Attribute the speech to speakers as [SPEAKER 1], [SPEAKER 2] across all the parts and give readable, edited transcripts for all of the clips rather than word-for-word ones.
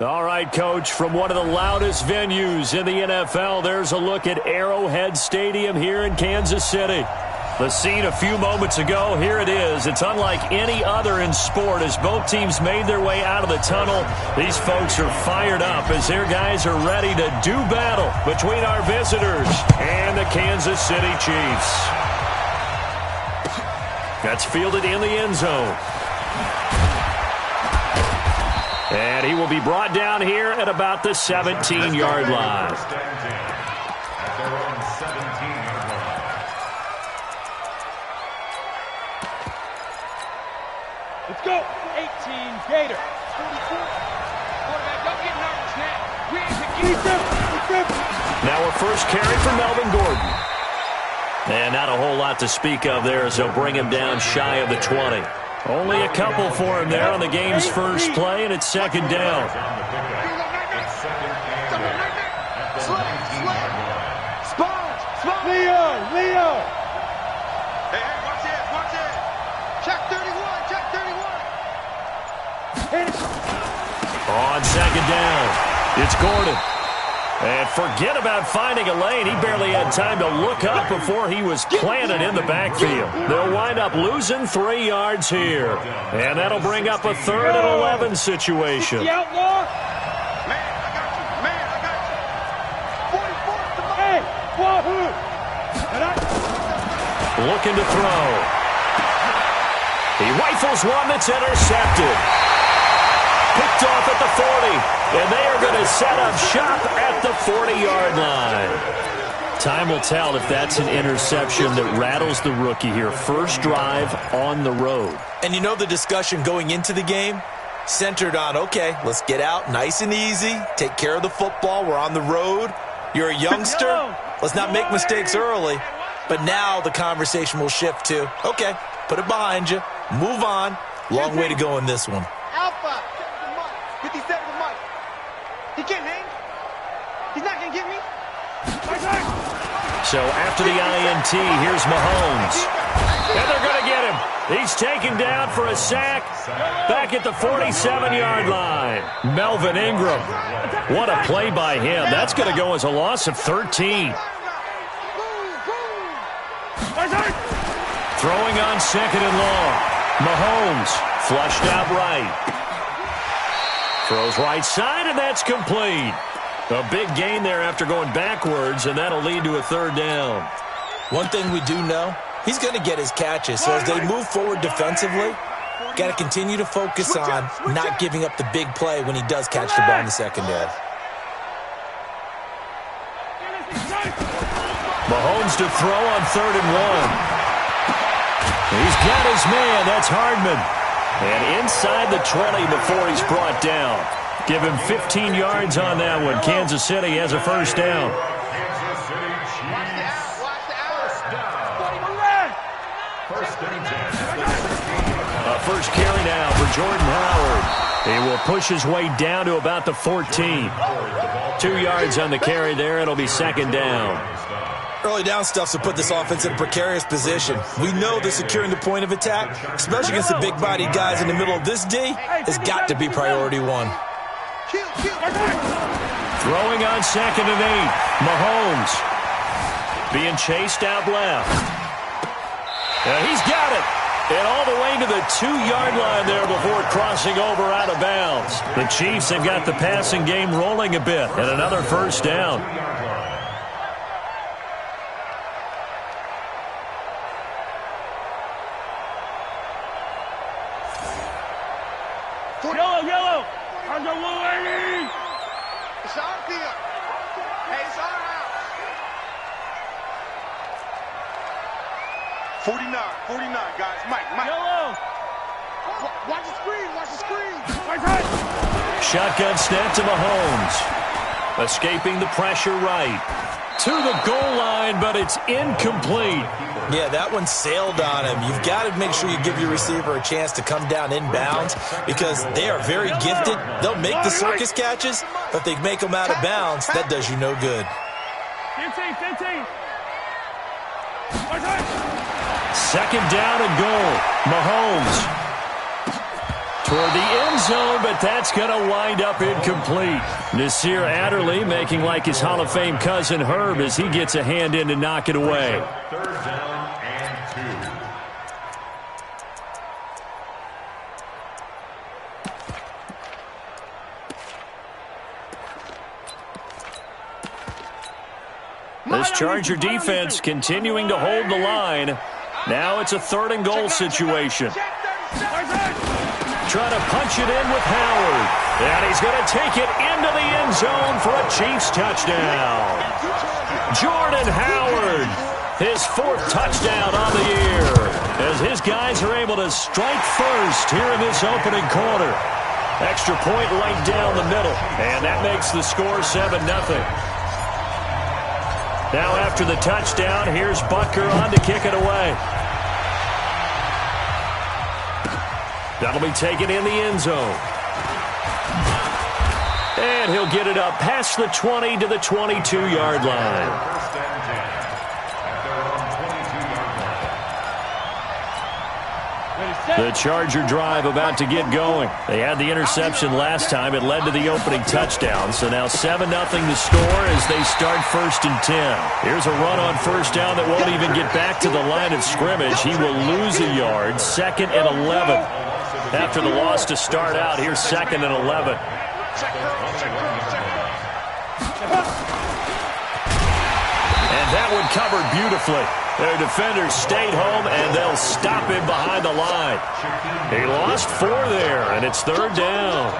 [SPEAKER 1] All right, Coach, from one of the loudest venues in the NFL, there's a look at Arrowhead Stadium here in Kansas City. The scene a few moments ago, here it is. It's unlike any other in sport as both teams made their way out of the tunnel. These folks are fired up as their guys are ready to do battle between our visitors and the Kansas City Chiefs. That's fielded in the end zone. And he will be brought down here at about the 17-yard line.
[SPEAKER 2] Let's go. 18, Gator. 44. Quarterback, don't get nervous now. We ain't to
[SPEAKER 1] Now a first carry for Melvin Gordon. And not a whole lot to speak of there as they'll bring him down shy of the 20. Only a couple for him there on the game's first play, and it's second down.
[SPEAKER 2] Leo!
[SPEAKER 3] Hey, watch it. Check 31, check 31.
[SPEAKER 1] On second down, it's Gordon. And forget about finding a lane. He barely had time to look up before he was planted in the backfield. They'll wind up losing 3 yards here. And that'll bring up a 3rd and 11 situation.
[SPEAKER 2] The outlaw.
[SPEAKER 3] Man, I got you. 44th to my...
[SPEAKER 2] Hey, wahoo!
[SPEAKER 1] Looking to throw. He rifles one that's intercepted. Picked off at the 40, and they are going to set up shop at the 40-yard line. Time will tell if that's an interception that rattles the rookie here. First drive on the road.
[SPEAKER 4] And you know the discussion going into the game? Centered on, okay, let's get out nice and easy, take care of the football, we're on the road. You're a youngster, let's not make mistakes early. But now the conversation will shift to, okay, put it behind you, move on. Long way to go in this one.
[SPEAKER 3] Alpha. 57 to Mike. He can't hang. He's not going to get me.
[SPEAKER 1] So after the INT, here's Mahomes. And they're going to get him. He's taken down for a sack back at the 47-yard line. Melvin Ingram. What a play by him. That's going to go as a loss of 13. Throwing on second and long. Mahomes flushed out right. Throws right side, and that's complete. A big gain there after going backwards, and that'll lead to a 3rd down.
[SPEAKER 4] One thing we do know, he's going to get his catches. So as they move forward defensively, got to continue to focus on not giving up the big play when he does catch the ball in the secondary.
[SPEAKER 1] Mahomes to throw on 3rd and 1. He's got his man. That's Hardman. And inside the 20 before he's brought down. Give him 15 yards on that one. Kansas City has a first down. A first carry now for Jordan Howard. He will push his way down to about the 14. 2 yards on the carry there. It'll be second down.
[SPEAKER 4] Early down stuff to put this offense in a precarious position. We know that securing the point of attack, especially against the big-bodied guys in the middle of this D, has got to be priority 1.
[SPEAKER 1] Throwing on second and 8. Mahomes being chased out left. He's got it. And all the way to the 2-yard line there before crossing over out of bounds. The Chiefs have got the passing game rolling a bit. And another first down.
[SPEAKER 2] Yellow! How's your little lady?
[SPEAKER 3] It's our field. Hey, it's our house. 49, guys. Mike.
[SPEAKER 2] Yellow!
[SPEAKER 3] Watch the screen.
[SPEAKER 1] Shotgun snap to Mahomes. Escaping the pressure right. To the goal line, but it's incomplete.
[SPEAKER 4] Yeah, that one sailed on him. You've got to make sure you give your receiver a chance to come down inbounds because they are very gifted. They'll make the circus catches, but they make them out of bounds. That does you no good.
[SPEAKER 2] 15.
[SPEAKER 1] Second down and goal. Mahomes toward the end zone, but that's going to wind up incomplete. Nasir Adderley making like his Hall of Fame cousin Herb as he gets a hand in to knock it away.
[SPEAKER 5] Third down and
[SPEAKER 1] 2. This Charger defense continuing to hold the line. Now it's a 3rd and goal situation. Trying to punch it in with Howard. And he's going to take it into the end zone for a Chiefs touchdown. Jordan Howard, his 4th touchdown on the year, as his guys are able to strike first here in this opening quarter. Extra point right down the middle, and that makes the score 7-0. Now after the touchdown, here's Butker on to kick it away. That'll be taken in the end zone. And he'll get it up past the 20 to the 22-yard line. The Charger drive about to get going. They had the interception last time. It led to the opening touchdown. So now 7-0 the score as they start 1st and 10. Here's a run on 1st down that won't even get back to the line of scrimmage. He will lose a yard. 2nd and 11. After the loss to start out, here's 2nd and 11. And that one covered beautifully. Their defenders stayed home, and they'll stop him behind the line. He lost 4 there, and it's 3rd down.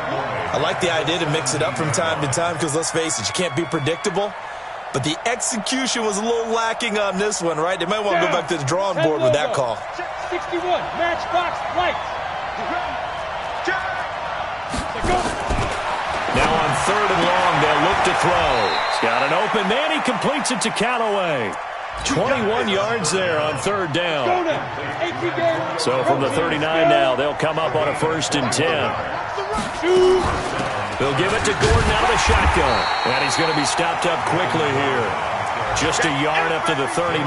[SPEAKER 4] I like the idea to mix it up from time to time because, let's face it, you can't be predictable. But the execution was a little lacking on this one, right? They might want to go back to the drawing board with that call.
[SPEAKER 2] 61, matchbox, lights.
[SPEAKER 1] Now on 3rd and long, they'll look to throw. He's got an open man. He completes it to Callaway. 21 yards there on 3rd down. So from the 39 now, they'll come up on a 1st and 10. They'll give it to Gordon out of the shotgun. And he's going to be stopped up quickly here. Just a yard up to the 39.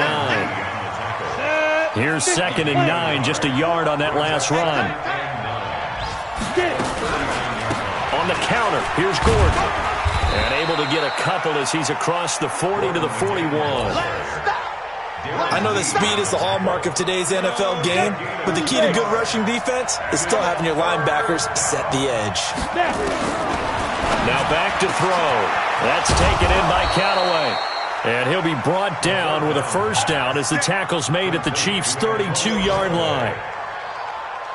[SPEAKER 1] Here's 2nd and 9, just a yard on that last run. On the counter, here's Gordon. And able to get a couple as he's across the 40 to the 41.
[SPEAKER 4] I know that speed is the hallmark of today's NFL game, but the key to good rushing defense is still having your linebackers set the edge.
[SPEAKER 1] Now back to throw. That's taken in by Callaway. And he'll be brought down with a 1st down as the tackle's made at the Chiefs' 32-yard line.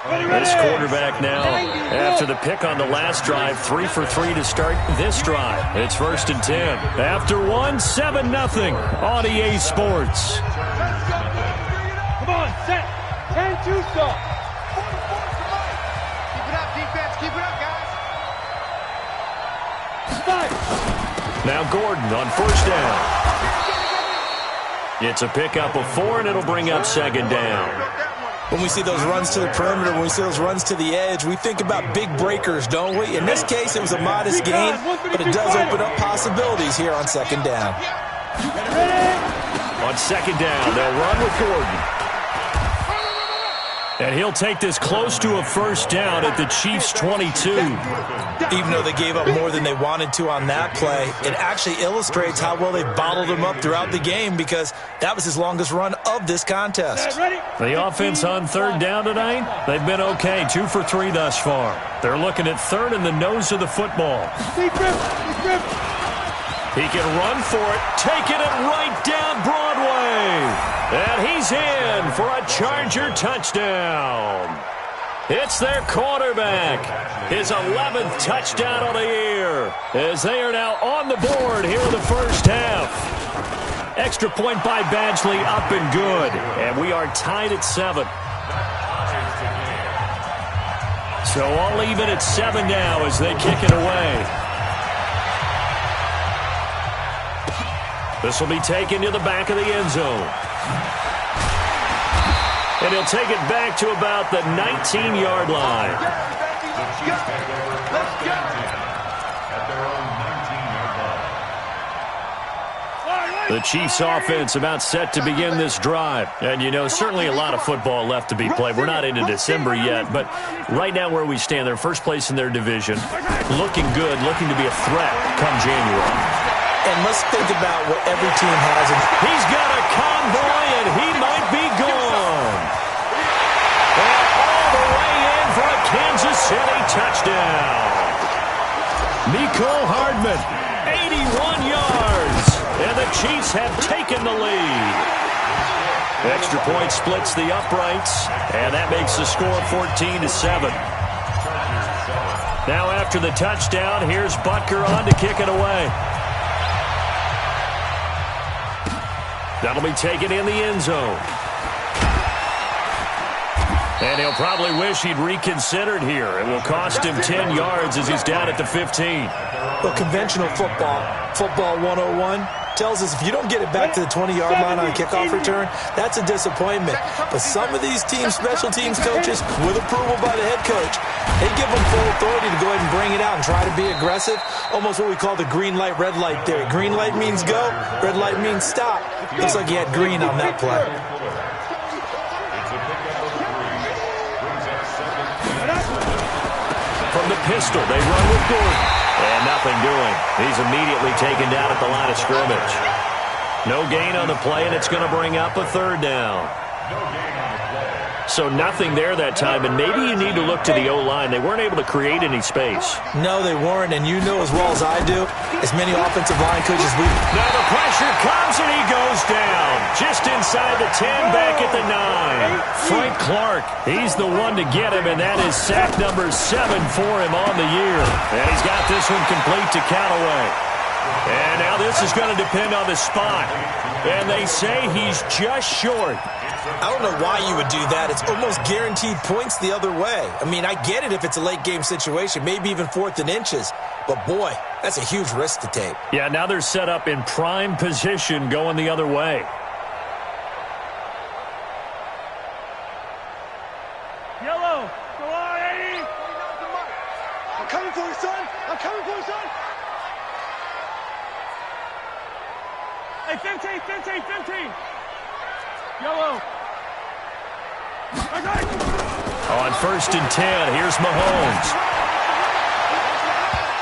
[SPEAKER 1] This quarterback now, after the pick on the last drive, 3 for 3 to start this drive. It's 1st and 10. After 1, 7-0 on EA Sports.
[SPEAKER 2] Come on, set. 10-2 stop.
[SPEAKER 3] Keep it up, defense. Keep it up, guys.
[SPEAKER 2] Stop.
[SPEAKER 1] Now Gordon on 1st down. It's a pickup of 4, and it'll bring up 2nd down.
[SPEAKER 4] When we see those runs to the perimeter, when we see those runs to the edge, we think about big breakers, don't we? In this case, it was a modest gain, but it does open up possibilities here on 2nd down.
[SPEAKER 1] On 2nd down, they'll run with Gordon. And he'll take this close to a 1st down at the Chiefs' 22.
[SPEAKER 4] Even though they gave up more than they wanted to on that play, it actually illustrates how well they bottled him up throughout the game because that was his longest run of this contest.
[SPEAKER 1] The offense on 3rd down tonight, they've been okay, 2 for 3 thus far. They're looking at 3rd in the nose of the football. He can run for it, taking it right down Broadway. And he's in for a Charger touchdown. It's their quarterback, his 11th touchdown of the year, as they are now on the board here in the 1st half. Extra point by Badgley, up and good. And we are tied at 7. So all even at 7 now as they kick it away. This will be taken to the back of the end zone. And he'll take it back to about the 19-yard line. The Chiefs offense about set to begin this drive. And, you know, certainly a lot of football left to be played. We're not into December yet, but right now where we stand, they're first place in their division. Looking good, looking to be a threat come January.
[SPEAKER 4] And let's think about what every team has.
[SPEAKER 1] He's got a convoy, and he might be gone. And all the way in for a Kansas City touchdown. Mecole Hardman, 81 yards. And the Chiefs have taken the lead. Extra point splits the uprights, and that makes the score 14-7. Now after the touchdown, here's Butker on to kick it away. That'll be taken in the end zone. And he'll probably wish he'd reconsidered here. It will cost him 10 yards as he's down at the 15.
[SPEAKER 4] Well, conventional football 101, tells us if you don't get it back to the 20-yard line on a kickoff return, that's a disappointment. But some of these special teams coaches, with approval by the head coach, they give them full authority to go ahead and bring it out and try to be aggressive. Almost what we call the green light, red light theory. Green light means go, red light means stop. Looks like he had green on that play.
[SPEAKER 1] From the pistol, they run with Gordon. And nothing doing. He's immediately taken down at the line of scrimmage. No gain on the play, and it's going to bring up a third down. So nothing there that time, and maybe you need to look to the O-line. They weren't able to create any space.
[SPEAKER 4] No, they weren't, and you know as well as I do, as many offensive line coaches we...
[SPEAKER 1] Now the pressure comes, and he goes down. Just inside the 10, back at the 9. Frank Clark, he's the one to get him, and that is sack number 7 for him on the year. And he's got this one complete to Callaway. And now this is going to depend on the spot. And they say he's just short.
[SPEAKER 4] I don't know why you would do that. It's almost guaranteed points the other way. I mean, I get it if it's a late-game situation, maybe even 4th and inches. But, boy, that's a huge risk to take.
[SPEAKER 1] Yeah, now they're set up in prime position going the other way.
[SPEAKER 2] Yellow, go on, 80.
[SPEAKER 3] I'm coming for you, son. I'm coming for you, son.
[SPEAKER 2] Hey, 15. Yellow.
[SPEAKER 1] On 1st and 10, here's Mahomes.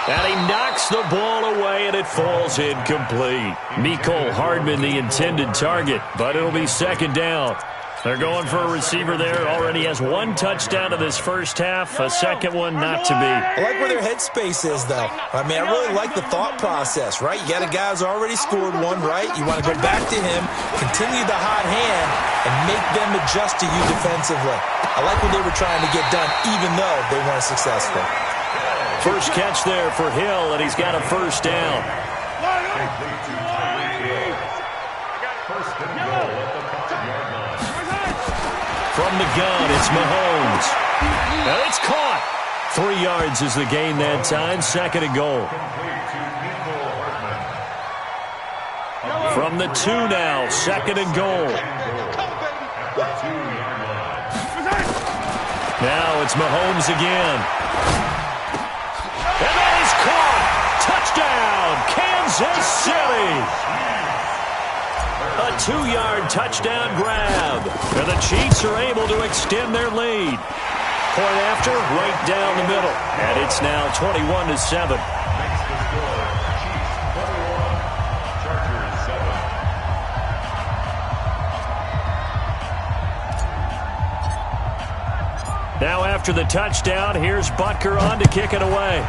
[SPEAKER 1] And he knocks the ball away, and it falls incomplete. Mecole Hardman, the intended target, but it'll be 2nd down. They're going for a receiver there. Already has 1 touchdown in this first half, a second one not to be.
[SPEAKER 4] I like where their headspace is, though. I mean, I really like the thought process, right? You got a guy who's already scored one, right? You want to go back to him, continue the hot hand, and make them adjust to you defensively. I like what they were trying to get done, even though they weren't successful.
[SPEAKER 1] First catch there for Hill, and he's got a 1st down. From the gun, it's Mahomes. And it's caught. 3 yards is the gain that time. 2nd and goal. From the 2 now. 2nd and goal. Now it's Mahomes again. And that is caught. Touchdown, Kansas City. A 2-yard touchdown grab. And the Chiefs are able to extend their lead. Point after, right down the middle. And it's now 21-7. Now after the touchdown, here's Butker on to kick it away.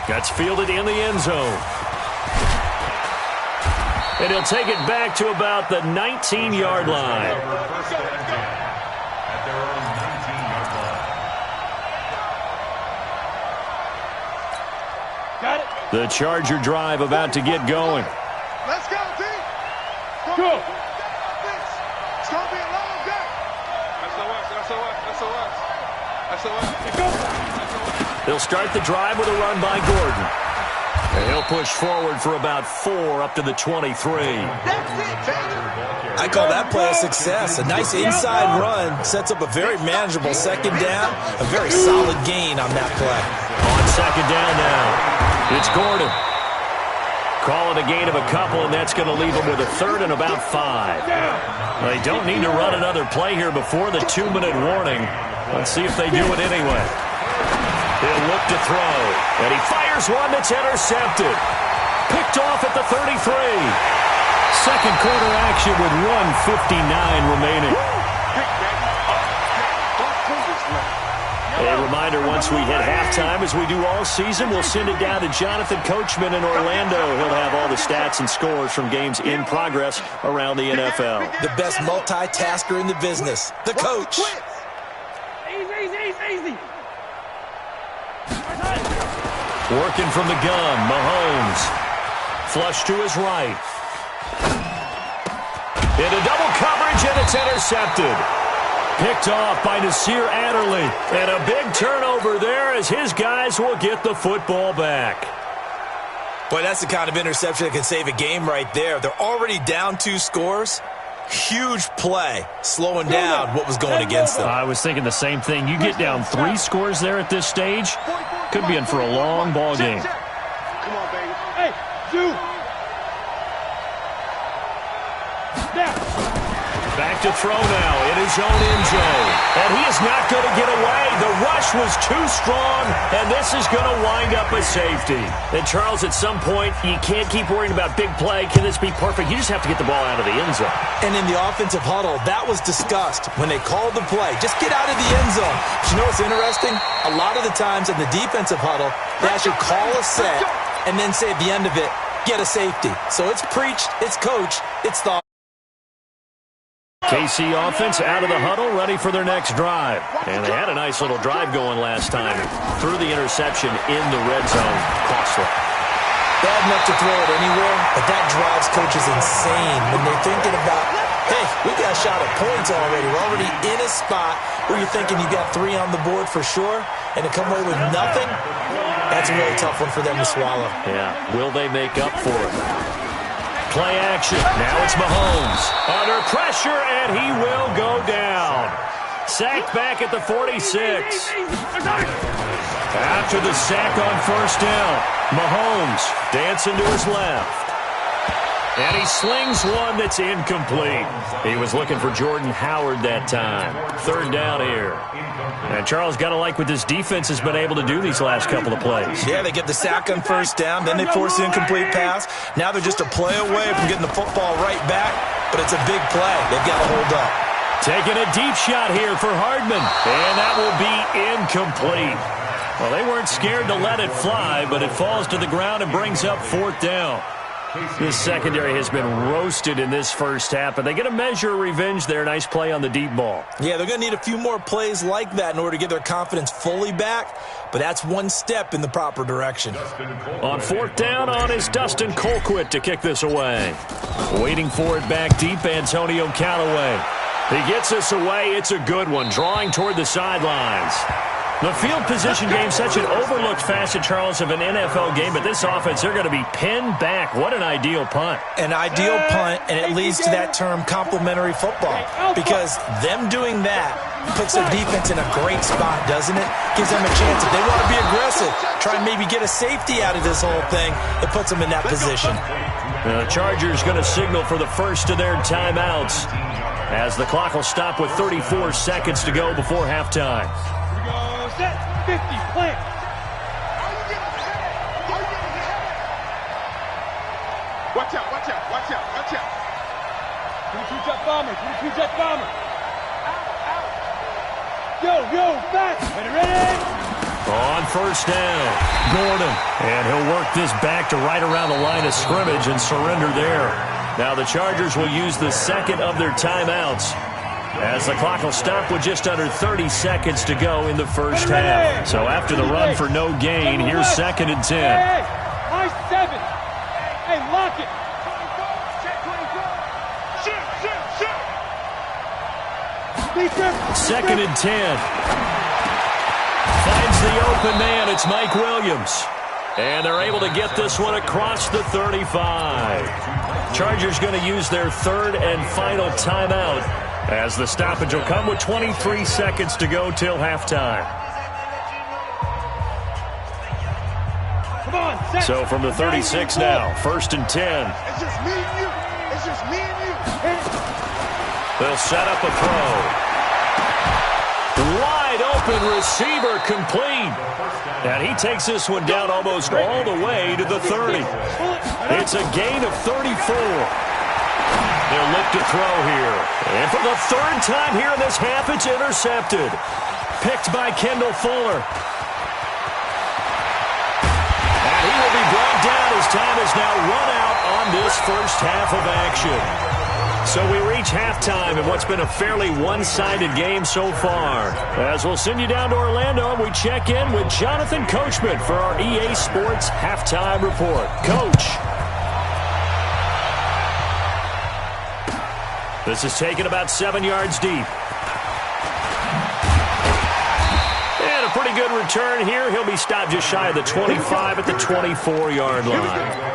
[SPEAKER 1] That's fielded in the end zone. And he'll take it back to about the 19-yard line.
[SPEAKER 2] Got it.
[SPEAKER 1] The Charger drive about to get going.
[SPEAKER 3] Let's go, D.
[SPEAKER 2] Go.
[SPEAKER 3] It's going to be a long day.
[SPEAKER 2] SOS.
[SPEAKER 1] They'll start the drive with a run by Gordon. And he'll push forward for about 4 up to the 23.
[SPEAKER 3] That's it, baby.
[SPEAKER 4] I call that play a success. A nice inside run sets up a very manageable 2nd down. A very solid gain on that play.
[SPEAKER 1] On 2nd down now, it's Gordon. Call it a gain of a couple, and that's going to leave them with a third and about 5. They don't need to run another play here before the 2-minute warning. Let's see if they do it anyway. He'll look to throw, and he fires one that's intercepted. Picked off at the 33. Second quarter action with 1:59 remaining. A reminder, once we hit halftime, as we do all season, we'll send it down to Jonathan Coachman in Orlando. He'll have all the stats and scores from games in progress around the NFL.
[SPEAKER 4] The best multitasker in the business, the coach.
[SPEAKER 2] Easy.
[SPEAKER 1] Working from the gun, Mahomes. Flush to his right. Into double coverage, and it's intercepted. Picked off by Nasir Adderley. And a big turnover there as his guys will get the football back.
[SPEAKER 4] Boy, that's the kind of interception that can save a game right there. They're already down 2 scores. Huge play, slowing down what was going against them.
[SPEAKER 1] I was thinking the same thing. You get down 3 scores there at this stage, could be in for a long ball game.
[SPEAKER 3] Come on, baby.
[SPEAKER 2] Hey, you. Now.
[SPEAKER 1] Back to throw now in his own end zone. And he is not going to get away. The rush was too strong, and this is going to wind up a safety. And, Charles, at some point, you can't keep worrying about big play. Can this be perfect? You just have to get the ball out of the end zone.
[SPEAKER 4] And in the offensive huddle, that was discussed when they called the play. Just get out of the end zone. But you know what's interesting? A lot of the times in the defensive huddle, they actually call a set and then say at the end of it, get a safety. So it's preached, it's coached, it's thought.
[SPEAKER 1] KC offense out of the huddle, ready for their next drive. And they had a nice little drive going last time. Threw the interception in the red zone. Costly.
[SPEAKER 4] Bad enough to throw it anywhere, but that drives coaches insane when they're thinking about, hey, we got a shot at points already. We're already in a spot where you're thinking you got 3 on the board for sure, and to come away with nothing, that's a really tough one for them to swallow.
[SPEAKER 1] Yeah. Will they make up for it? Play action. Now it's Mahomes. Under pressure, and he will go down. Sacked back at the 46. After the sack on first down, Mahomes dancing to his left. And he slings one that's incomplete. He was looking for Jordan Howard that time. Third down here. And Charles, got to like what this defense has been able to do these last couple of plays.
[SPEAKER 4] Yeah, they get the sack on first down, then they force the incomplete pass. Now they're just a play away from getting the football right back, but it's a big play. They've got to hold up.
[SPEAKER 1] Taking a deep shot here for Hardman, and that will be incomplete. Well, they weren't scared to let it fly, but it falls to the ground and brings up 4th down. This secondary has been roasted in this first half, but they get a measure of revenge there. Nice play on the deep ball.
[SPEAKER 4] Yeah, they're going to need a few more plays like that in order to get their confidence fully back, but that's one step in the proper direction.
[SPEAKER 1] On 4th down is Dustin Colquitt to kick this away. Waiting for it back deep, Antonio Callaway. He gets this away. It's a good one, drawing toward the sidelines. The field position game, such an overlooked facet, Charles, of an NFL game, but this offense, they're going to be pinned back. What an ideal punt.
[SPEAKER 4] An ideal punt, and it leads to that term complementary football, because them doing that puts their defense in a great spot, doesn't it? Gives them a chance. If they want to be aggressive, try and maybe get a safety out of this whole thing, it puts them in that position.
[SPEAKER 1] The Chargers going to signal for the first of their timeouts as the clock will stop with 34 seconds to go before halftime.
[SPEAKER 2] Set 50, plant.
[SPEAKER 3] Watch out, watch out, watch out, watch out.
[SPEAKER 2] 22 jet bomber, 22 jet bomber. Yo, back. Ready?
[SPEAKER 1] On first down, Gordon. And he'll work this back to right around the line of scrimmage and surrender there. Now the Chargers will use the second of their timeouts as the clock will stop with just under 30 seconds to go in the first half. So after the run for no gain, here's 2nd and 10.
[SPEAKER 2] Hey, high 7. Hey, lock it.
[SPEAKER 3] Shoot.
[SPEAKER 1] 2nd and 10. Finds the open man. It's Mike Williams. And they're able to get this one across the 35. Chargers going to use their 3rd and final timeout, as the stoppage will come with 23 seconds to go till halftime.
[SPEAKER 2] Come
[SPEAKER 1] So from the 36 now, 1st and 10.
[SPEAKER 3] It's just me and you. It's just me and you.
[SPEAKER 1] They'll set up a throw. Wide open receiver complete. And he takes this one down almost all the way to the 30. It's a gain of 34. They'll look to throw here. And for the 3rd time here in this half, it's intercepted. Picked by Kendall Fuller. And he will be brought down as time is now run out on this first half of action. So we reach halftime in what's been a fairly one-sided game so far. As we'll send you down to Orlando, we check in with Jonathan Coachman for our EA Sports Halftime Report. Coach. This is taken about 7 yards deep. And a pretty good return here. He'll be stopped just shy of the 25 at the 24-yard line.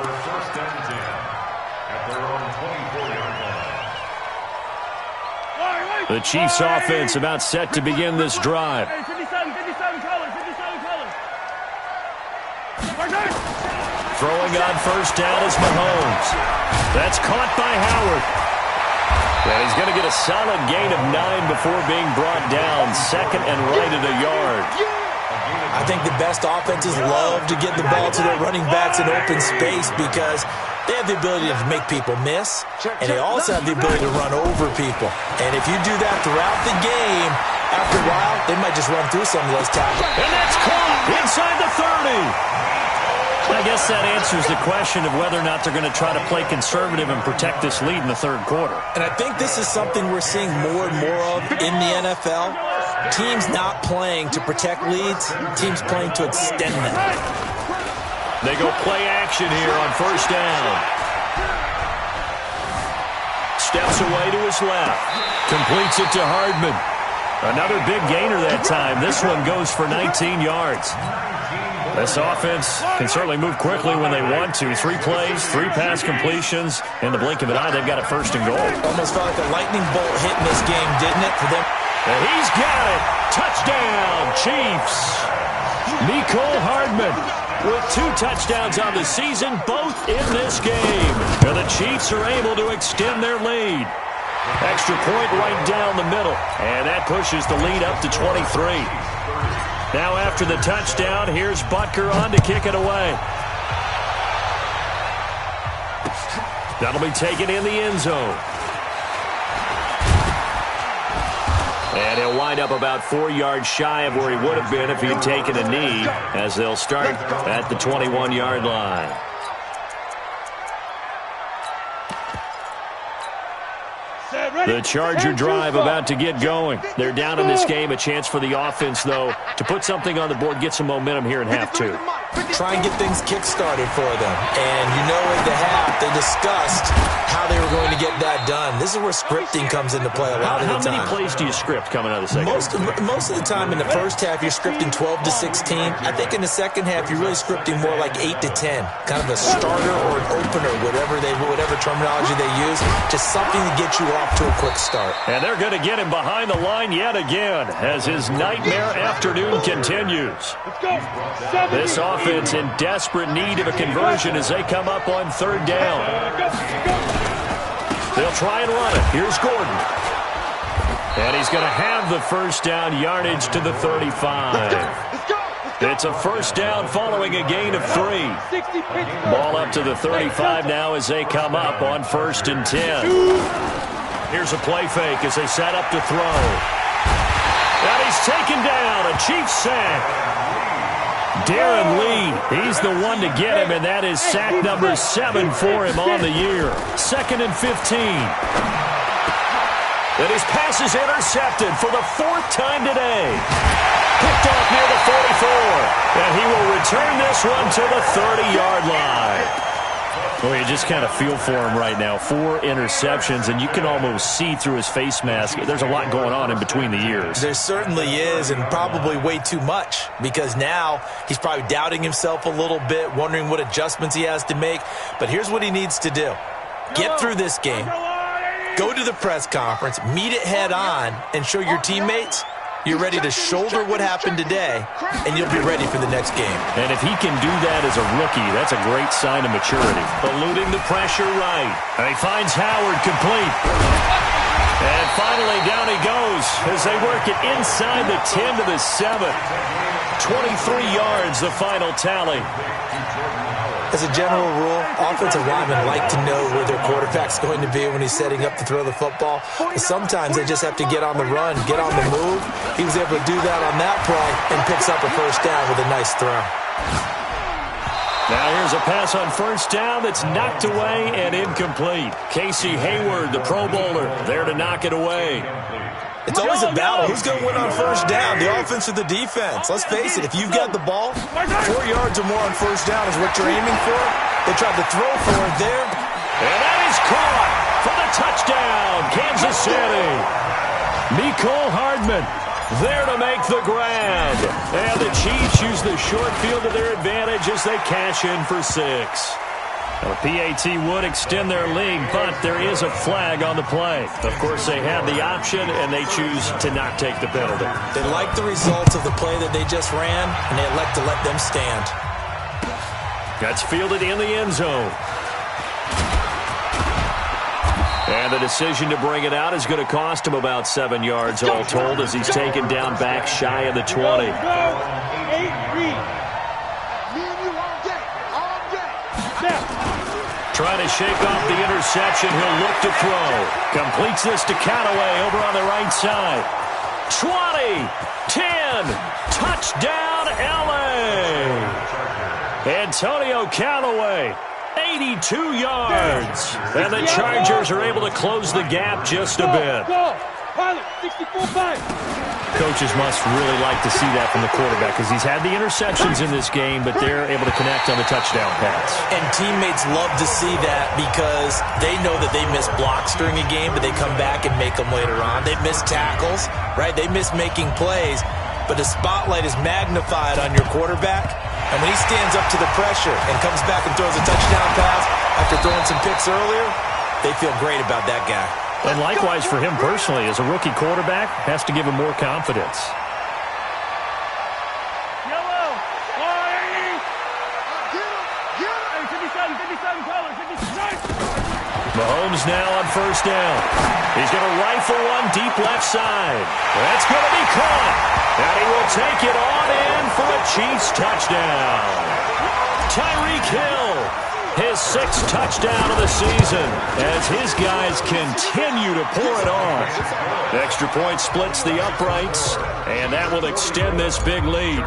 [SPEAKER 1] The Chiefs offense about set to begin this drive. Throwing on first down is Mahomes. That's caught by Howard. And he's going to get a solid gain of 9 before being brought down. 2nd and right at a yard.
[SPEAKER 4] I think the best offenses love to get the ball to their running backs in open space because they have the ability to make people miss, and they also have the ability to run over people. And if you do that throughout the game, after a while, they might just run through some of those tackles.
[SPEAKER 1] And that's caught inside the 30. I guess that answers the question of whether or not they're going to try to play conservative and protect this lead in the 3rd quarter.
[SPEAKER 4] And I think this is something we're seeing more and more of in the NFL. Teams not playing to protect leads, teams playing to extend them.
[SPEAKER 1] They go play action here on first down. Steps away to his left. Completes it to Hardman. Another big gainer that time. This one goes for 19 yards. This offense can certainly move quickly when they want to. 3 plays, 3 pass completions. In the blink of an eye, they've got a 1st and goal.
[SPEAKER 4] Almost felt like a lightning bolt hit in this game, didn't it, for them?
[SPEAKER 1] And he's got it. Touchdown, Chiefs. Nicole Hardman with 2 touchdowns on the season, both in this game. And the Chiefs are able to extend their lead. Extra point right down the middle. And that pushes the lead up to 23. Now after the touchdown, here's Butker on to kick it away. That'll be taken in the end zone. And he'll wind up about 4 yards shy of where he would have been if he had taken a knee, as they'll start at the 21-yard line. The Charger drive about to get going. They're down in this game. A chance for the offense, though, to put something on the board, get some momentum here in half 2.
[SPEAKER 4] Try and get things kick-started for them. And you know at the half, they discussed how they were going to get that done. This is where scripting comes into play a lot of the time.
[SPEAKER 1] How many plays do you script coming out of the second?
[SPEAKER 4] Most of the time in the first half, you're scripting 12 to 16. I think in the second half, you're really scripting more like 8 to 10. Kind of a starter or an opener, whatever terminology they use. Just something to get you off to a quick start.
[SPEAKER 1] And they're going to get him behind the line yet again as his nightmare afternoon continues. This offense in desperate need of a conversion as they come up on 3rd down. They'll try and run it. Here's Gordon. And he's going to have the first down, yardage to the 35. It's a first down following a gain of 3. Ball up to the 35 now as they come up on 1st and 10. Here's a play fake as they set up to throw. And he's taken down. A Chiefs sack. Darren Lee, he's the one to get him, and that is sack number 7 for him on the year. 2nd and 15. And his pass is intercepted for the 4th time today. Picked off near the 44. And he will return this one to the 30-yard line. Well, you just kind of feel for him right now. 4 interceptions, and you can almost see through his face mask. There's a lot going on in between the ears.
[SPEAKER 4] There certainly is, and probably way too much, because now he's probably doubting himself a little bit, wondering what adjustments he has to make. But here's what he needs to do. Get through this game, go to the press conference, meet it head on, and show your teammates You're ready to shoulder what happened today, and you'll be ready for the next game.
[SPEAKER 1] And if he can do that as a rookie, that's a great sign of maturity. Eluding the pressure right. And he finds Howard complete. And finally, down he goes as they work it inside the 10 to the 7. 23 yards, the final tally.
[SPEAKER 4] As a general rule, offensive linemen like to know where their quarterback's going to be when he's setting up to throw the football. But sometimes they just have to get on the run, get on the move. He was able to do that on that play and picks up a first down with a nice throw.
[SPEAKER 1] Now here's a pass on first down that's knocked away and incomplete. Casey Hayward, the Pro Bowler, there to knock it away.
[SPEAKER 4] It's always a battle. Who's going to win on first down, the offense or the defense? Let's face it, if you've got the ball, 4 yards or more on first down is what you're aiming for. They tried to throw for it there.
[SPEAKER 1] And that is caught for the touchdown, Kansas City. Mecole Hardman there to make the grab. And the Chiefs use the short field to their advantage as they cash in for 6. The PAT would extend their lead, but there is a flag on the play. Of course, they had the option, and they choose to not take the penalty.
[SPEAKER 4] They like the results of the play that they just ran, and they elect to let them stand.
[SPEAKER 1] That's fielded in the end zone. And the decision to bring it out is going to cost him about 7 yards all told as he's taken down back shy of the 20. Trying to shake off the interception. He'll look to throw. Completes this to Callaway over on the right side. 20, 10, touchdown LA. Antonio Callaway, 82 yards. And the Chargers are able to close the gap just a bit. Coaches must really like to see that from the quarterback because he's had the interceptions in this game, but they're able to connect on the touchdown pass.
[SPEAKER 4] And teammates love to see that because they know that they miss blocks during a game, but they come back and make them later on. They miss tackles, right? They miss making plays, but the spotlight is magnified on your quarterback. And when he stands up to the pressure and comes back and throws a touchdown pass after throwing some picks earlier, they feel great about that guy.
[SPEAKER 1] And likewise for him personally, as a rookie quarterback, has to give him more confidence. Mahomes now on first down. He's going to rifle one deep left side. That's going to be caught. And he will take it on in for a Chiefs touchdown. Tyreek Hill, his 6th touchdown of the season as his guys continue to pour it on. The extra point splits the uprights, and that will extend this big lead.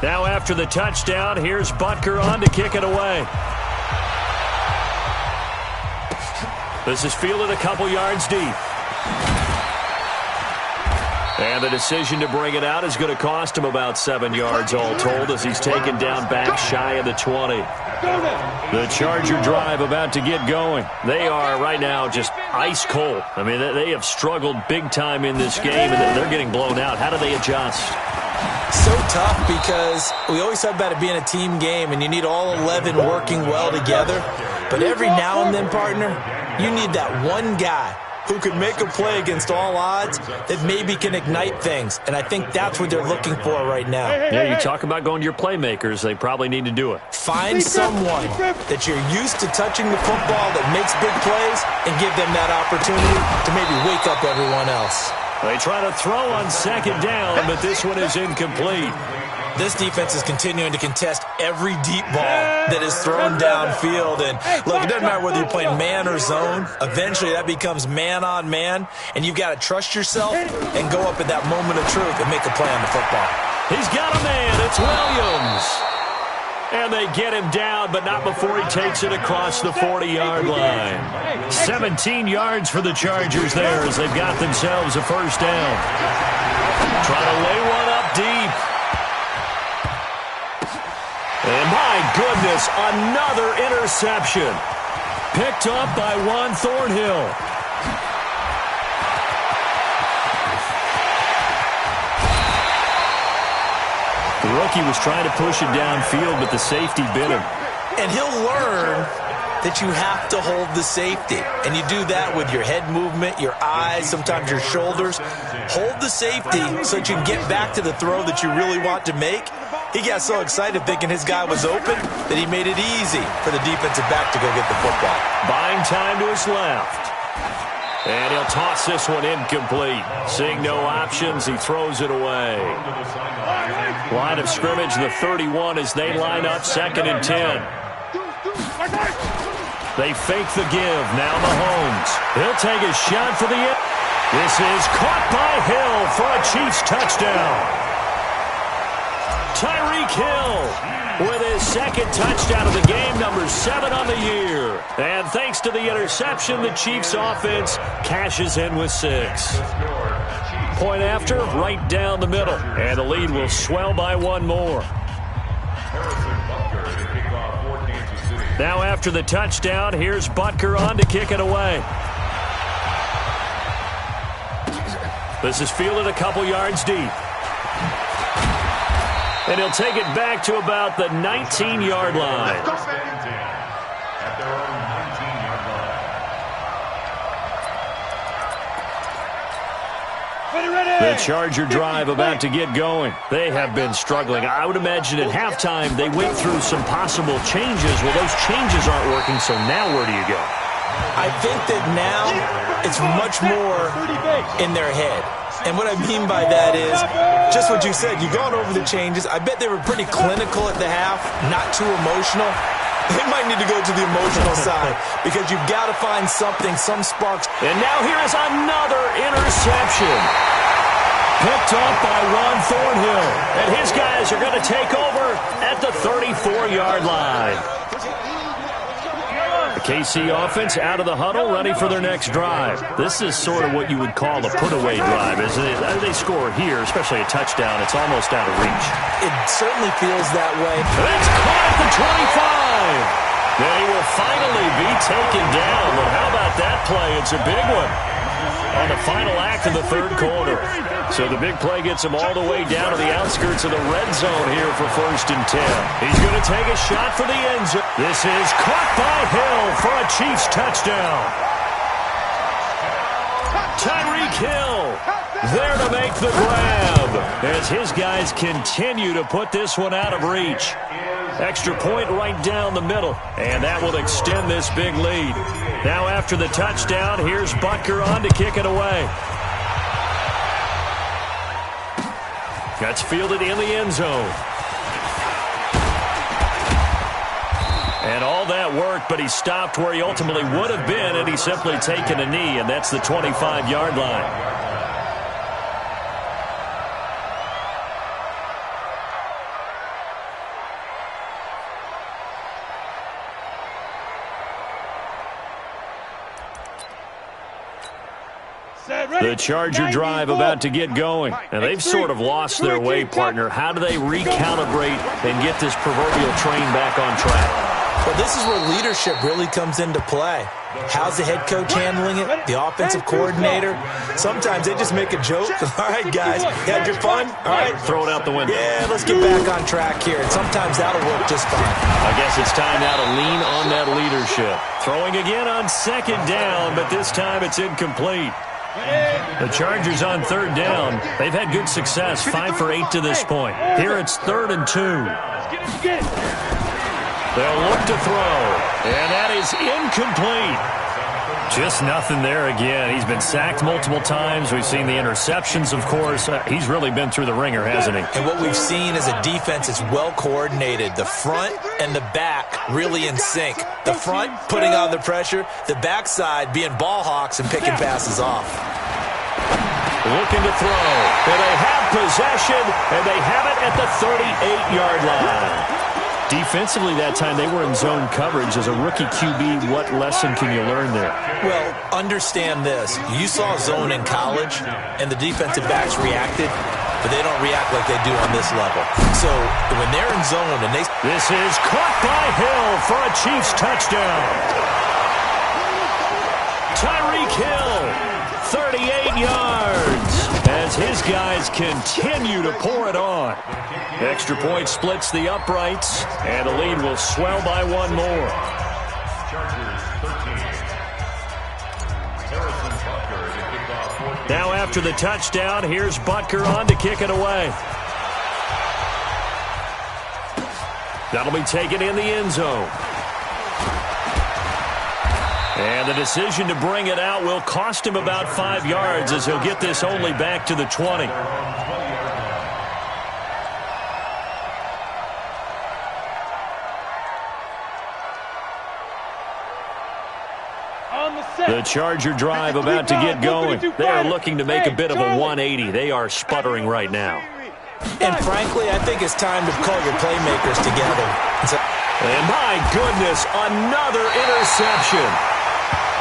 [SPEAKER 1] Now after the touchdown, here's Butker on to kick it away. This is fielded a couple yards deep. And the decision to bring it out is going to cost him about 7 yards all told as he's taken down back shy of the 20. The Charger drive about to get going. They are right now just ice cold. I mean, they have struggled big time in this game, and they're getting blown out. How do they adjust?
[SPEAKER 4] So tough because we always talk about it being a team game, and you need all 11 working well together. But every now and then, partner, you need that one guy who could make a play against all odds that maybe can ignite things. And I think that's what they're looking for right now.
[SPEAKER 1] Yeah, you talk about going to your playmakers. They probably need to do it.
[SPEAKER 4] Find someone that you're used to touching the football that makes big plays and give them that opportunity to maybe wake up everyone else.
[SPEAKER 1] They try to throw on second down, but this one is incomplete.
[SPEAKER 4] This defense is continuing to contest every deep ball that is thrown downfield. And look, it doesn't matter whether you're playing man or zone. Eventually, that becomes man on man, and you've got to trust yourself and go up at that moment of truth and make a play on the football.
[SPEAKER 1] He's got a man. It's Williams. And they get him down, but not before he takes it across the 40-yard line. 17 yards for the Chargers there as they've got themselves a first down. Trying to lay one up deep. And my goodness, another interception. Picked up by Juan Thornhill. The rookie was trying to push it downfield, but the safety bit him.
[SPEAKER 4] And he'll learn that you have to hold the safety. And you do that with your head movement, your eyes, sometimes your shoulders. hold the safety so that you can get back to the throw that you really want to make. He got so excited thinking his guy was open that he made it easy for the defensive back to go get the football.
[SPEAKER 1] Buying time to his left. And he'll toss this one incomplete. Seeing no options, he throws it away. Line of scrimmage, the 31 as they line up, 2nd and 10. They fake the give. Now Mahomes. He'll take a shot for the end. This is caught by Hill for a Chiefs touchdown. Tyreek Hill with his 2nd touchdown of the game, number 7 on the year. And thanks to the interception, the Chiefs offense cashes in with 6. Point after, right down the middle. And the lead will swell by 1 more. Now after the touchdown, here's Butker on to kick it away. This is fielded a couple yards deep. And he'll take it back to about the 19-yard line.
[SPEAKER 5] At their own 19-yard line.
[SPEAKER 1] The Charger drive about to get going. They have been struggling. I would imagine at halftime they went through some possible changes. Well, those changes aren't working, so now where do you go?
[SPEAKER 4] I think that now it's much more in their head. And what I mean by that is just what you said. You've gone over the changes. I bet they were pretty clinical at the half, not too emotional. They might need to go to the emotional side because you've got to find something, some sparks.
[SPEAKER 1] And now here is another interception. Picked up by Ron Thornhill. And his guys are going to take over at the 34-yard line. The KC offense out of the huddle, ready for their next drive. This is sort of what you would call a put-away drive, isn't it? They score here, especially a touchdown. It's almost out of reach.
[SPEAKER 4] It certainly feels that way.
[SPEAKER 1] That's caught at the 25. They will finally be taken down. But how about that play? It's a big one on the final act of the 3rd quarter. So the big play gets him all the way down to the outskirts of the red zone here for 1st and 10. He's going to take a shot for the end zone. This is caught by Hill for a Chiefs touchdown. Tyreek Hill there to make the grab as his guys continue to put this one out of reach. Extra point right down the middle, and that will extend this big lead. Now after the touchdown, here's Butker on to kick it away. That's fielded in the end zone. And all that worked, but he stopped where he ultimately would have been had he simply taken a knee, and that's the 25-yard line. The Charger drive about to get going. And they've sort of lost their way, partner. How do they recalibrate and get this proverbial train back on track?
[SPEAKER 4] Well, this is where leadership really comes into play. How's the head coach handling it? The offensive coordinator? Sometimes they just make a joke. All right, guys, you had your fun? All right.
[SPEAKER 1] Throw it out the window.
[SPEAKER 4] Yeah, let's get back on track here. And sometimes that'll work just fine.
[SPEAKER 1] I guess it's time now to lean on that leadership. Throwing again on 2nd down, but this time it's incomplete. The Chargers on 3rd down. They've had good success, 5 for 8 to this point. Here it's 3rd and 2. They'll look to throw, and that is incomplete. Just nothing there again. He's been sacked multiple times. We've seen the interceptions, of course. He's really been through the ringer, hasn't he?
[SPEAKER 4] And what we've seen is a defense that's well coordinated. The front and the back really in sync. The front putting on the pressure, the backside being ball hawks and picking passes off.
[SPEAKER 1] Looking to throw. Well, they have possession, and they have it at the 38-yard line. Defensively that time, they were in zone coverage. As a rookie QB, what lesson can you learn there?
[SPEAKER 4] Well, understand this. You saw zone in college, and the defensive backs reacted, but they don't react like they do on this level. So when they're in zone and they...
[SPEAKER 1] This is caught by Hill for a Chiefs touchdown. Tyreek Hill, 38 yards, as his guys continue to pour it on. Extra point splits the uprights, and the lead will swell by 1 more.
[SPEAKER 5] Chargers 13. Harrison Butker to kick off 14.
[SPEAKER 1] Now after the touchdown, here's Butker on to kick it away. That'll be taken in the end zone. And the decision to bring it out will cost him about 5 yards as he'll get this only back to the 20. The Charger drive about to get going. They are looking to make a bit of a 180. They are sputtering right now.
[SPEAKER 4] And frankly, I think it's time to call your playmakers together.
[SPEAKER 1] And my goodness, another interception.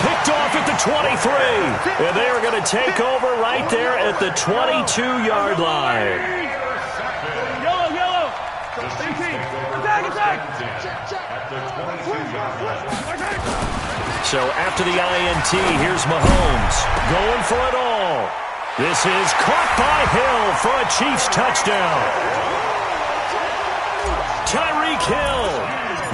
[SPEAKER 1] Picked off at the 23. And they are going to take over right there at the 22-yard line.
[SPEAKER 2] Yellow, yellow. Attack, attack.
[SPEAKER 5] At the 22-yard line.
[SPEAKER 1] So after the INT, here's Mahomes going for it all. This is caught by Hill for a Chiefs touchdown. Tyreek Hill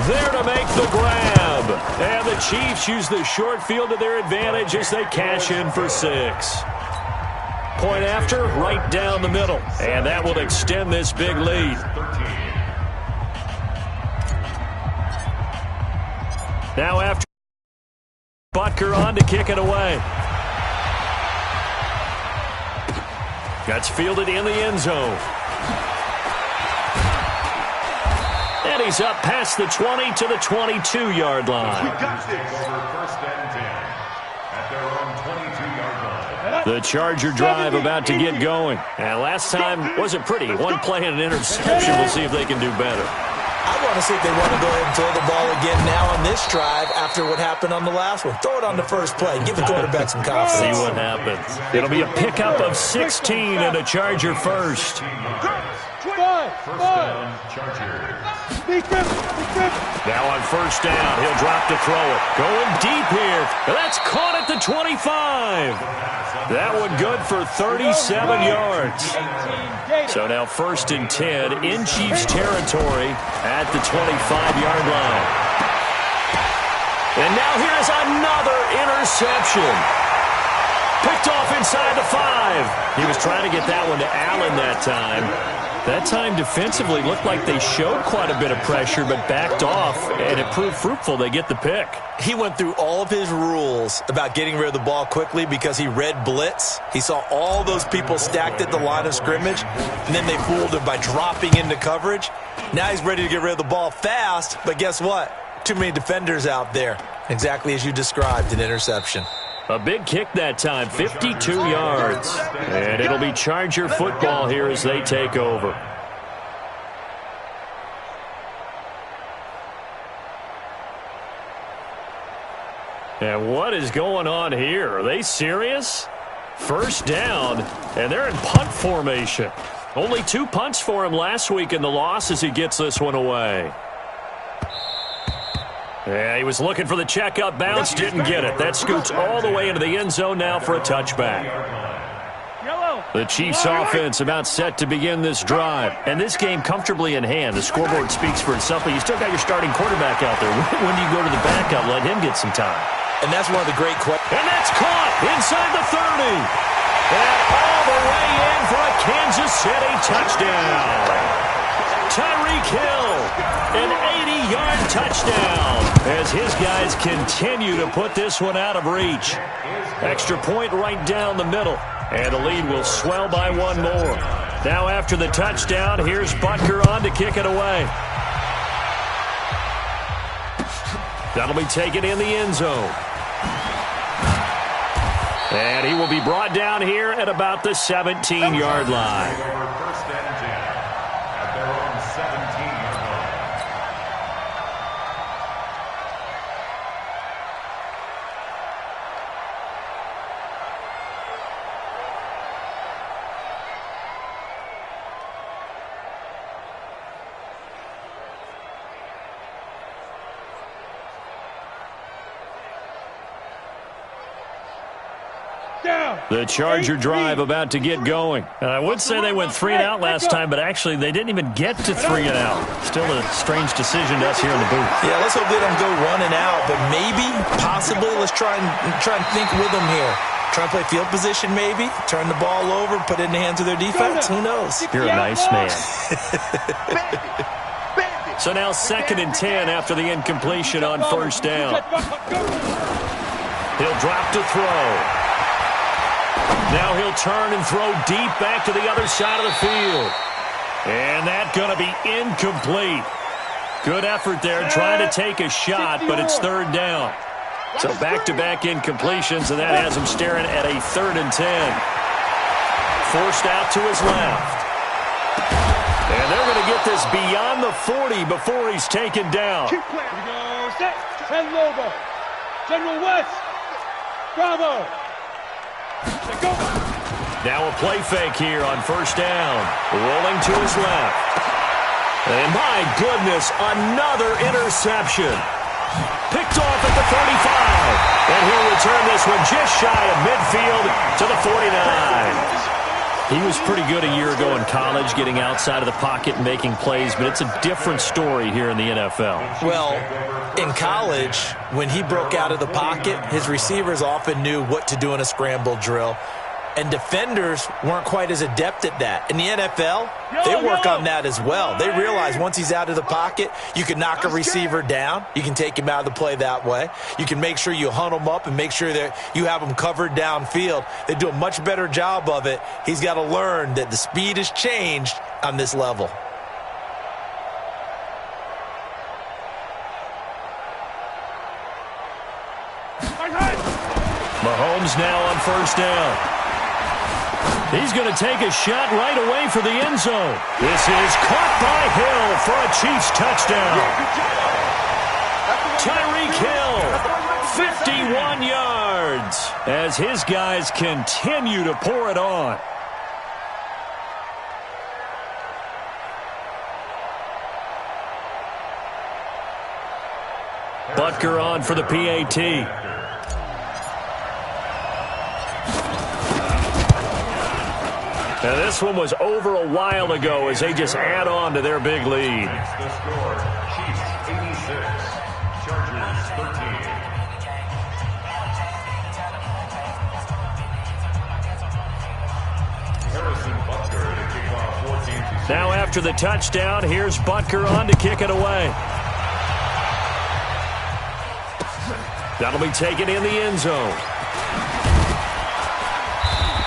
[SPEAKER 1] there to make the grab. And the Chiefs use the short field to their advantage as they cash in for 6. Point after, right down the middle. And that will extend this big lead. Now after Butker on to kick it away. That's fielded in the end zone. And he's up past the 20 to the 22-yard line. The Charger drive about to get going. And last time wasn't pretty. One play and an interception. We'll see if they can do better.
[SPEAKER 4] I want to see if they want to go ahead and throw the ball again now on this drive after what happened on the last one. Throw it on the first play. Give the quarterback some confidence.
[SPEAKER 1] See what happens. It'll be a pickup of 16 and a Charger first.
[SPEAKER 5] First down, Chargers.
[SPEAKER 1] Now on first down, he'll drop to throw it. Going deep here. That's caught at the 25. That one good for 37 yards. So now first and 10 in Chiefs territory at the 25-yard line. And now here's another interception. Picked off inside the 5. He was trying to get that one to Allen that time. That time defensively looked like they showed quite a bit of pressure but backed off, and it proved fruitful. They get the pick.
[SPEAKER 4] He went through all of his rules about getting rid of the ball quickly because he read blitz. He saw all those people stacked at the line of scrimmage, and then they fooled him by dropping into coverage. Now he's ready to get rid of the ball fast, but guess what? Too many defenders out there. Exactly as you described, an interception.
[SPEAKER 1] A big kick that time, 52 yards. And it'll be Charger football here as they take over. And what is going on here? Are they serious? First down, and they're in punt formation. Only 2 punts for him last week in the loss as he gets this one away. Yeah, he was looking for the checkup bounce, didn't get it. That scoots all the way into the end zone now for a touchback. The Chiefs offense about set to begin this drive. And this game comfortably in hand. The scoreboard speaks for itself, but you still got your starting quarterback out there. When do you go to the backup? Let him get some time.
[SPEAKER 4] And that's one of the great questions.
[SPEAKER 1] And that's caught inside the 30. And all the way in for a Kansas City touchdown. Tyreek Hill, an 80-yard touchdown as his guys continue to put this one out of reach. Extra point right down the middle, and the lead will swell by 1 more. Now after the touchdown, here's Butker on to kick it away. That'll be taken in the end zone. And he will be brought down here at about the 17-yard line. The Charger drive about to get going. And I would say they went 3 and out last time, but actually they didn't even get to 3 and out. Still a strange decision to us here in the booth.
[SPEAKER 4] Yeah, let's hope they don't go 1 and out, but maybe, possibly, let's try and think with them here. Trying to play field position maybe, turn the ball over, put it in the hands of their defense. Who knows?
[SPEAKER 1] You're a nice man. So now 2nd and 10 after the incompletion on 1st down. He'll drop to throw. Now he'll turn and throw deep back to the other side of the field. And that's going to be incomplete. Good effort there trying to take a shot, but it's 3rd down. So back-to-back incompletions, and that has him staring at a 3rd and 10. Forced out to his left. And they're going to get this beyond the 40 before he's taken down.
[SPEAKER 2] Keep playing. Here we go. Set. 10 Lobo. General West. Bravo. Let's go.
[SPEAKER 1] Now a play fake here on 1st down. Rolling to his left. And my goodness, another interception. Picked off at the 35. And he'll return this one just shy of midfield to the 49. He was pretty good a year ago in college, getting outside of the pocket and making plays, but it's a different story here in the NFL.
[SPEAKER 4] Well, in college, when he broke out of the pocket, his receivers often knew what to do in a scramble drill. And defenders weren't quite as adept at that. In the NFL, they work on that as well. They realize once he's out of the pocket, you can knock a receiver down. You can take him out of the play that way. You can make sure you hunt him up and make sure that you have him covered downfield. They do a much better job of it. He's got to learn that the speed has changed on this level.
[SPEAKER 1] Mahomes now on 1st down. He's going to take a shot right away for the end zone. This is caught by Hill for a Chiefs touchdown. Tyreek Hill, 51 yards, as his guys continue to pour it on. Butker on for the PAT. Now this one was over a while ago as they just add on to their big lead.
[SPEAKER 5] The score, Chiefs 86, Chargers 13. Harrison Butker to kick off 14-6.
[SPEAKER 1] Now after the touchdown, here's Butker on to kick it away. That'll be taken in the end zone.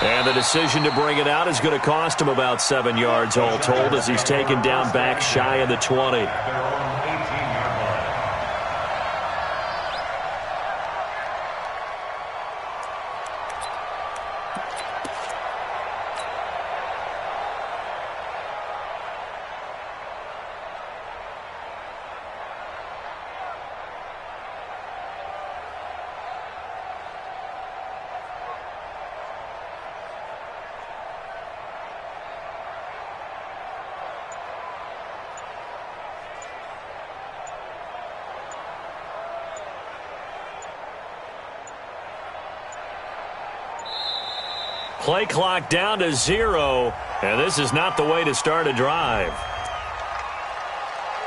[SPEAKER 1] And the decision to bring it out is going to cost him about 7 yards all told as he's taken down back shy of the 20. Play clock down to 0, and this is not the way to start a drive.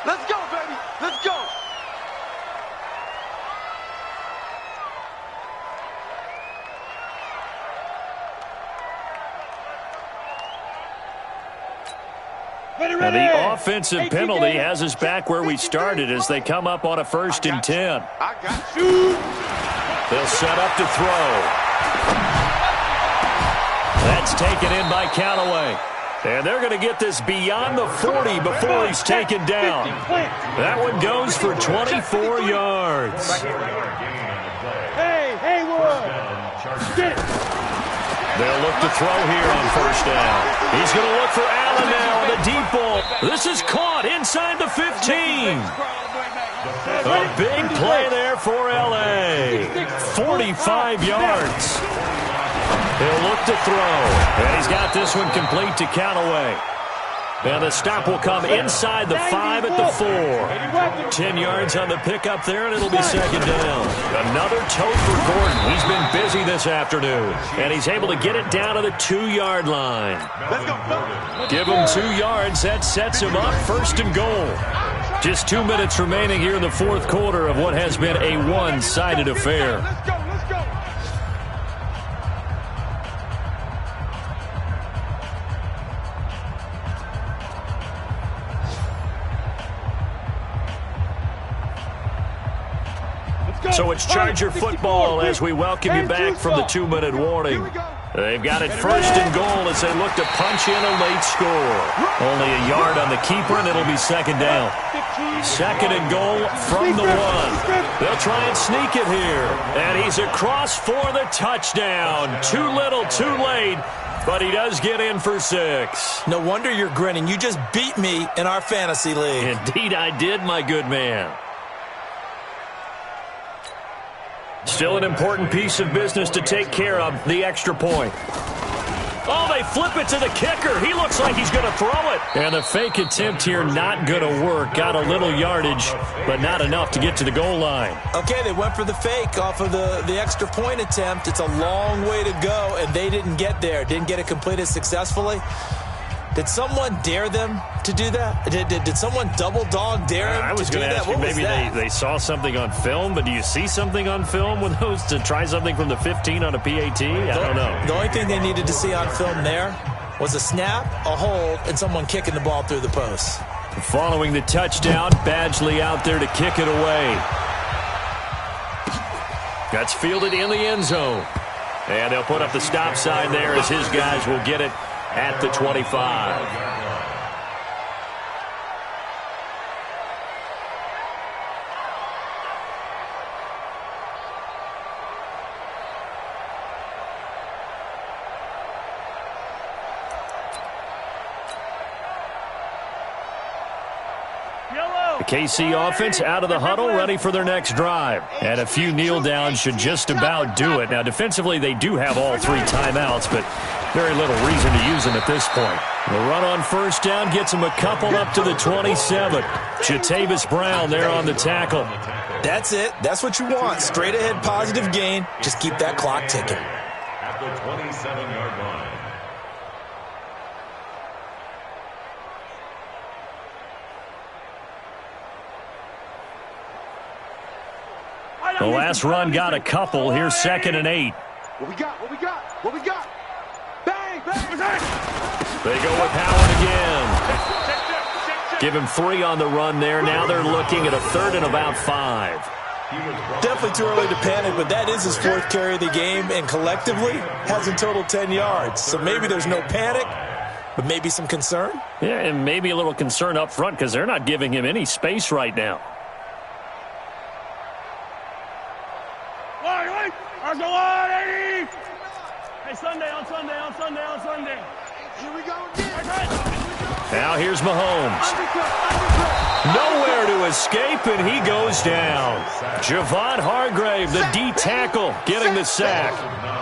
[SPEAKER 3] Let's go, baby. Let's go.
[SPEAKER 1] Now the offensive penalty has us back where we started as they come up on a 1st and 10.
[SPEAKER 3] I got you.
[SPEAKER 1] They'll set up to throw. That's taken in by Callaway. And they're going to get this beyond the 40 before he's taken down. That one goes for 24 yards.
[SPEAKER 2] Hey, Haywood. Get it.
[SPEAKER 1] They'll look to throw here on 1st down. He's going to look for Allen now on the deep ball. This is caught inside the 15. A big play there for L.A. 45 yards. He'll look to throw, and he's got this one complete to Callaway. And the stop will come inside the 5 at the 4. 10 yards on the pickup there, and it'll be 2nd down. Another tote for Gordon. He's been busy this afternoon, and he's able to get it down to the 2-yard line.
[SPEAKER 3] Let's go.
[SPEAKER 1] Give him 2 yards. That sets him up 1st and goal. Just 2 minutes remaining here in the 4th quarter of what has been a one-sided affair.
[SPEAKER 2] Let's go.
[SPEAKER 1] So it's Charger football as we welcome you back from the 2-minute warning. They've got it first and goal as they look to punch in a late score. Only a yard on the keeper, and it'll be second down. Second and goal from the 1. They'll try and sneak it here. And he's across for the touchdown. Too little, too late. But he does get in for 6.
[SPEAKER 4] No wonder you're grinning. You just beat me in our fantasy league.
[SPEAKER 1] Indeed I did, my good man. Still an important piece of business to take care of, the extra point. Oh, they flip it to the kicker. He looks like he's going to throw it. And the fake attempt here not going to work. Got a little yardage, but not enough to get to the goal line.
[SPEAKER 4] Okay, they went for the fake off of the extra point attempt. It's a long way to go, and they didn't get there. Didn't get it completed successfully. Did someone dare them to do that? Did someone double dog dare them
[SPEAKER 1] I was
[SPEAKER 4] to do
[SPEAKER 1] going to
[SPEAKER 4] that?
[SPEAKER 1] ask you, maybe they saw something on film, but do you see something on film with those to try something from the 15 on a PAT? I don't know.
[SPEAKER 4] The only thing they needed to see on film there was a snap, a hold, and someone kicking the ball through the post.
[SPEAKER 1] Following the touchdown, Badgley out there to kick it away. That's fielded in the end zone. And they'll put up the stop sign there as his guys will get it at the 25. The KC offense out of the huddle, ready for their next drive. And a few kneel downs should just about do it. Now, defensively, they do have all 3 timeouts, but very little reason to use them at this point. The run on first down gets them a couple up to the 27. Jatavis Brown there on the tackle.
[SPEAKER 4] That's it. That's what you want. Straight ahead positive gain. Just keep that clock ticking.
[SPEAKER 5] At the 27-yard line.
[SPEAKER 1] The last run got a couple. Here's 2nd and 8.
[SPEAKER 3] What we got? What we got? What we got? Bang! Bang!
[SPEAKER 1] They go with Howard again. Give him 3 on the run there. Now they're looking at a 3rd and about 5.
[SPEAKER 4] Definitely too early to panic, but that is his 4th carry of the game, and collectively has in total 10 yards. So maybe there's no panic, but maybe some concern.
[SPEAKER 1] Yeah, and maybe a little concern up front because they're not giving him any space right now.
[SPEAKER 2] Hey, Sunday.
[SPEAKER 3] Here we go again.
[SPEAKER 1] Now here's Mahomes. Nowhere to escape, and he goes down. Javon Hargrave, the D tackle, getting the sack.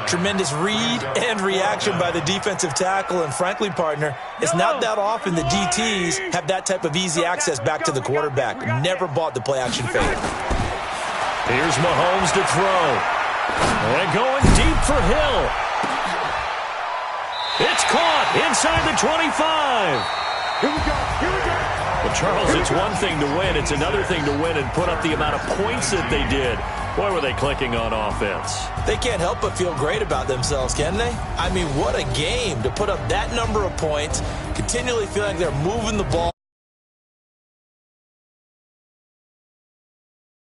[SPEAKER 4] Tremendous read and reaction by the defensive tackle, and frankly, partner, it's not that often the DTs have that type of easy access back to the quarterback. Never bought the play-action fade.
[SPEAKER 1] Here's Mahomes to throw. And going deep for Hill. It's caught inside the 25.
[SPEAKER 3] Here we go. Here we go.
[SPEAKER 1] Well, Charles, it's one thing to win. It's another thing to win and put up the amount of points that they did. Boy, were they clicking on offense.
[SPEAKER 4] They can't help but feel great about themselves, can they? I mean, what a game to put up that number of points, continually feel like they're moving the ball.